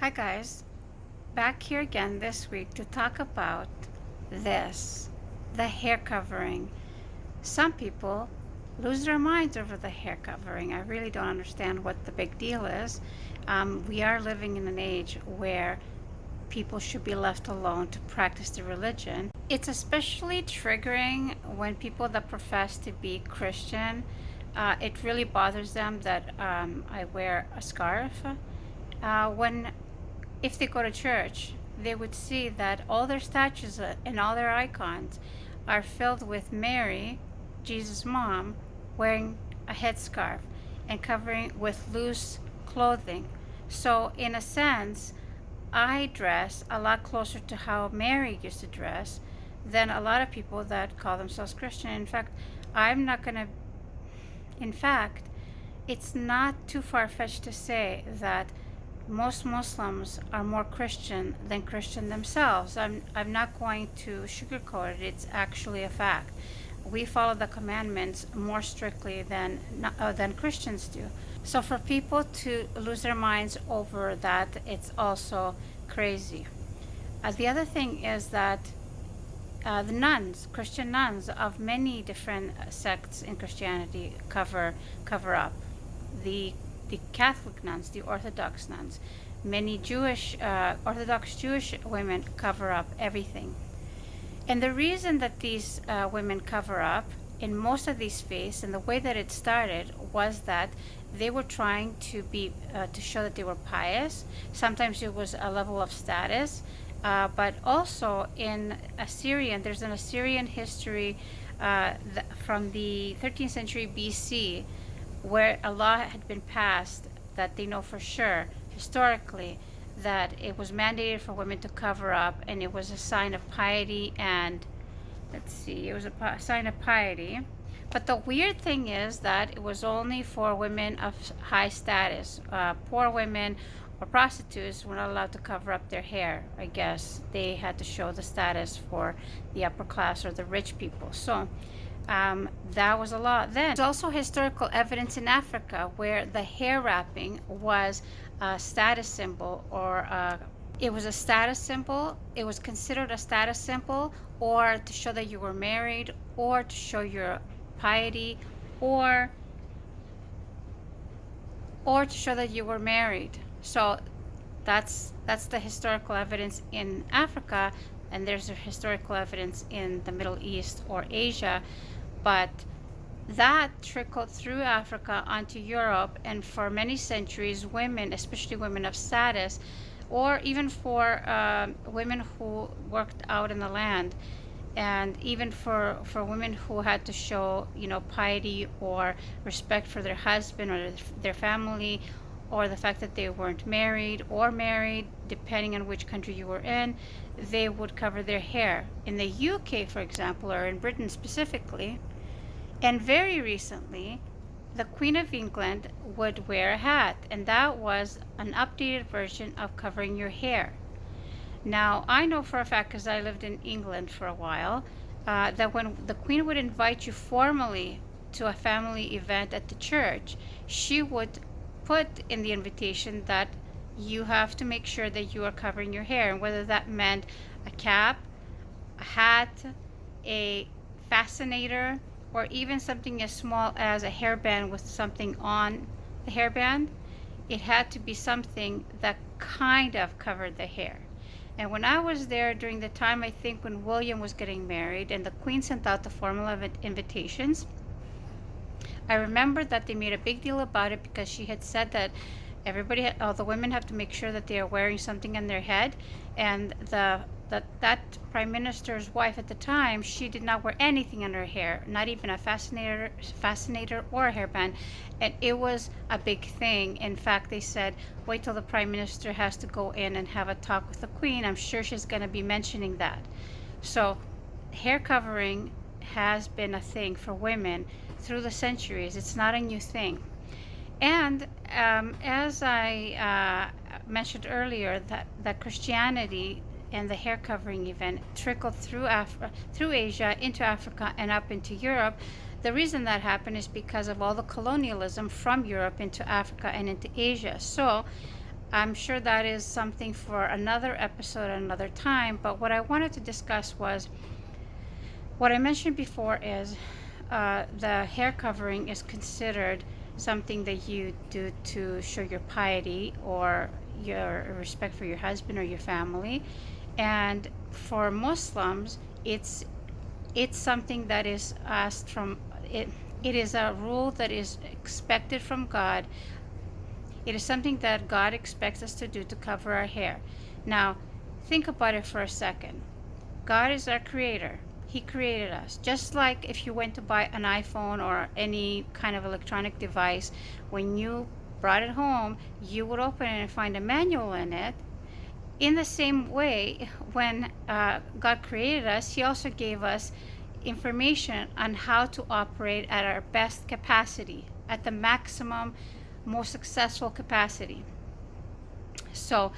Hi guys, back here again this week to talk about this, the hair covering. Some people lose their minds over the hair covering. I really don't understand what the big deal is. We are living in an age where people should be left alone to practice their religion. It's especially triggering when people that profess to be Christian, it really bothers them that I wear a scarf. When if they go to church, they would see that all their statues and all their icons are filled with Mary, Jesus' mom, wearing a headscarf and covering with loose clothing. So, in a sense, I dress a lot closer to how Mary used to dress than a lot of people that call themselves Christian. In fact, I'm not going to, in fact, it's not too far fetched to say that most Muslims are more Christian than Christian themselves. I'm not going to sugarcoat it. It's actually a fact. We follow the commandments more strictly than Christians do. So for people to lose their minds over that, it's also crazy. The other thing is that the nuns, Christian nuns of many different sects in Christianity, cover up. The the Catholic nuns, the Orthodox nuns, many Jewish Orthodox Jewish women cover up everything. And the reason that these women cover up in most of these faiths, and the way that it started, was that they were trying to show that they were pious. Sometimes it was a level of status, but also in Assyrian, there's an Assyrian history from the 13th century BC, where a law had been passed that they know for sure historically that it was mandated for women to cover up, and it was a sign of piety. And let's see, it was a sign of piety. But the weird thing is that it was only for women of high status. Poor women or prostitutes were not allowed to cover up their hair. I guess they had to show the status for the upper class or the rich people. So that was a law then. There's also historical evidence in Africa where the hair wrapping was a status symbol, or it was a status symbol. It was considered a status symbol, or to show that you were married, or to show your piety, or to show that you were married. So that's the historical evidence in Africa, and there's a historical evidence in the Middle East or Asia. But that trickled through Africa onto Europe, and for many centuries, women, especially women of status, or even for women who worked out in the land, and even for women who had to show, piety or respect for their husband or their family, or the fact that they weren't married or married, depending on which country you were in, they would cover their hair. In the UK, for example, or in Britain specifically, and very recently, the Queen of England would wear a hat, and that was an updated version of covering your hair. Now, I know for a fact, because I lived in England for a while, that when the Queen would invite you formally to a family event at the church, she would put in the invitation that you have to make sure that you are covering your hair, and whether that meant a cap, a hat, a fascinator, or even something as small as a hairband with something on the hairband, it had to be something that kind of covered the hair. And when I was there during the time, I think, when William was getting married and the Queen sent out the formal invitations, I remember that they made a big deal about it because she had said that all the women have to make sure that they are wearing something on their head, and that prime minister's wife at the time, she did not wear anything on her hair, not even a fascinator or a hairband, and it was a big thing. In fact, they said, wait till the prime minister has to go in and have a talk with the Queen. I'm sure she's going to be mentioning that. So hair covering has been a thing for women through the centuries. It's not a new thing. And as I mentioned earlier, that Christianity and the hair covering event trickled through Asia into Africa and up into Europe. The reason that happened is because of all the colonialism from Europe into Africa and into Asia. So I'm sure that is something for another episode another time, but what I wanted to discuss was what I mentioned before is the hair covering is considered something that you do to show your piety or your respect for your husband or your family. And for Muslims, it's something that is asked from it. It is a rule that is expected from God. It is something that God expects us to do to cover our hair. Now, think about it for a second. God is our creator. He created us. Just like if you went to buy an iPhone or any kind of electronic device, when you brought it home, you would open it and find a manual in it. In the same way, when God created us, He also gave us information on how to operate at our best capacity, at the maximum, most successful capacity. So,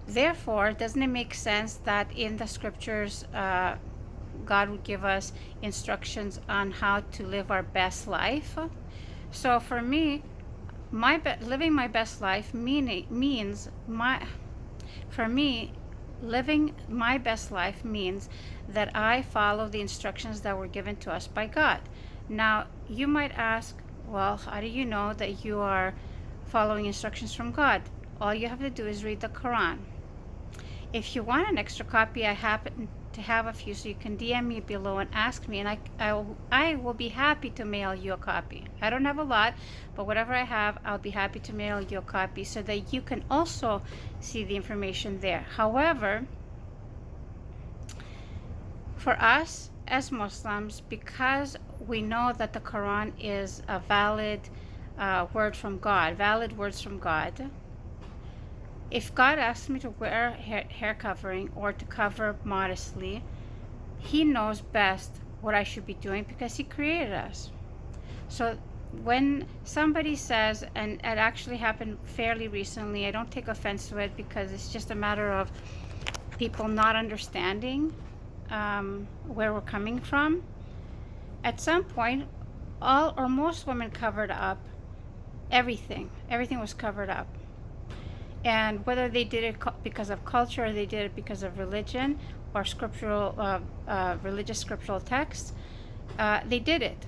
therefore, doesn't it make sense that in the scriptures, God would give us instructions on how to live our best life? So, for me, living my best life means for me, living my best life means that I follow the instructions that were given to us by God. Now, you might ask, well, how do you know that you are following instructions from God? All you have to do is read the Quran. If you want an extra copy, I happen to have a few, so you can DM me below and ask me, and I will be happy to mail you a copy. I don't have a lot, but whatever I have, I'll be happy to mail you a copy so that you can also see the information there. However, for us as Muslims, because we know that the Quran is a valid valid words from God, if God asks me to wear hair covering or to cover modestly, He knows best what I should be doing because He created us. So when somebody says, and it actually happened fairly recently, I don't take offense to it because it's just a matter of people not understanding where we're coming from. At some point, all or most women covered up everything. Everything was covered up. And whether they did it because of culture or they did it because of religion or religious scriptural texts, they did it.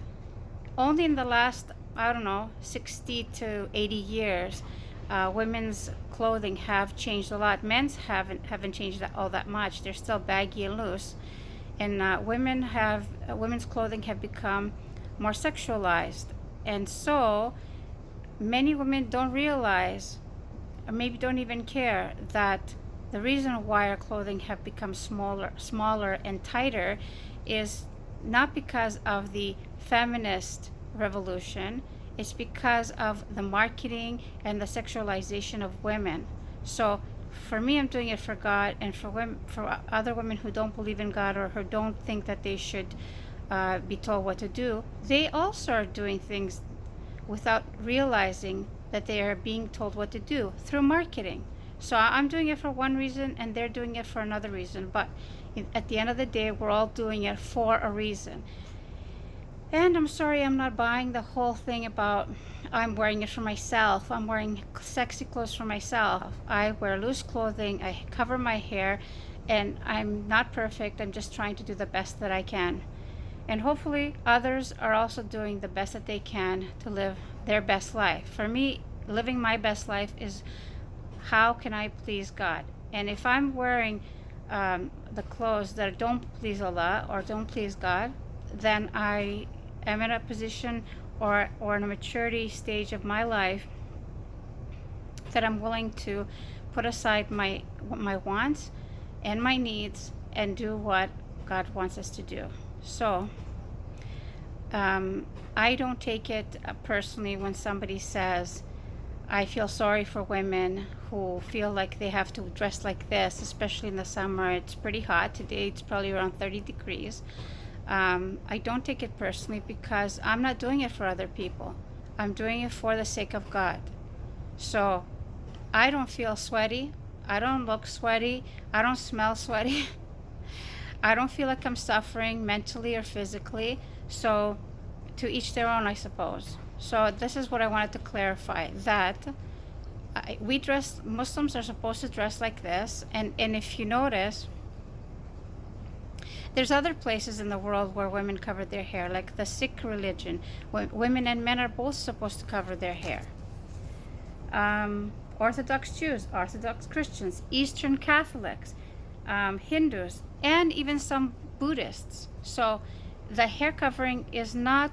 Only in the last, I don't know, 60 to 80 years, women's clothing have changed a lot. Men's haven't changed all that much. They're still baggy and loose. And women's clothing have become more sexualized. And so many women don't realize, or maybe don't even care, that the reason why our clothing have become smaller and tighter is not because of the feminist revolution. It's because of the marketing and the sexualization of women. So for me, I'm doing it for God, and for other women who don't believe in God or who don't think that they should be told what to do, they also are doing things without realizing that they are being told what to do through marketing. So I'm doing it for one reason and they're doing it for another reason. But at the end of the day, we're all doing it for a reason. And I'm sorry I'm not buying the whole thing about I'm wearing it for myself. I'm wearing sexy clothes for myself. I wear loose clothing. I cover my hair. And I'm not perfect. I'm just trying to do the best that I can. And hopefully others are also doing the best that they can to live their best life. For me, living my best life is how can I please God? And if I'm wearing the clothes that don't please Allah or don't please God, then I am in a position or in a maturity stage of my life that I'm willing to put aside my wants and my needs and do what God wants us to do. So I don't take it personally when somebody says, I feel sorry for women who feel like they have to dress like this, especially in the summer. It's pretty hot. Today it's probably around 30 degrees. I don't take it personally because I'm not doing it for other people. I'm doing it for the sake of God. So I don't feel sweaty. I don't look sweaty. I don't smell sweaty. I don't feel like I'm suffering mentally or physically. So to each their own, I suppose. So this is what I wanted to clarify, that we dress, Muslims are supposed to dress like this. And if you notice, there's other places in the world where women cover their hair, like the Sikh religion. Women and men are both supposed to cover their hair. Orthodox Jews, Orthodox Christians, Eastern Catholics, Hindus, and even some Buddhists. So the hair covering is not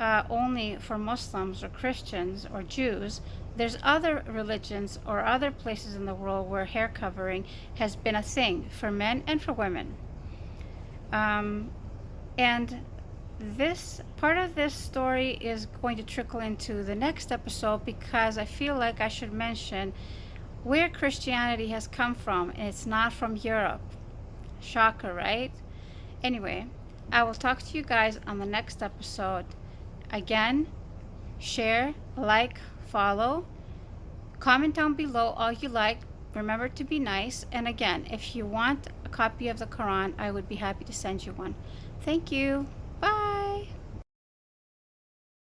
only for Muslims or Christians or Jews. There's other religions or other places in the world where hair covering has been a thing for men and for women. And this part of this story is going to trickle into the next episode, because I feel like I should mention where Christianity has come from, and it's not from Europe. Shocker, right? Anyway, I will talk to you guys on the next episode. Again, share, like, follow, comment down below all you like. Remember to be nice. And again, if you want a copy of the Quran, I would be happy to send you one. Thank you.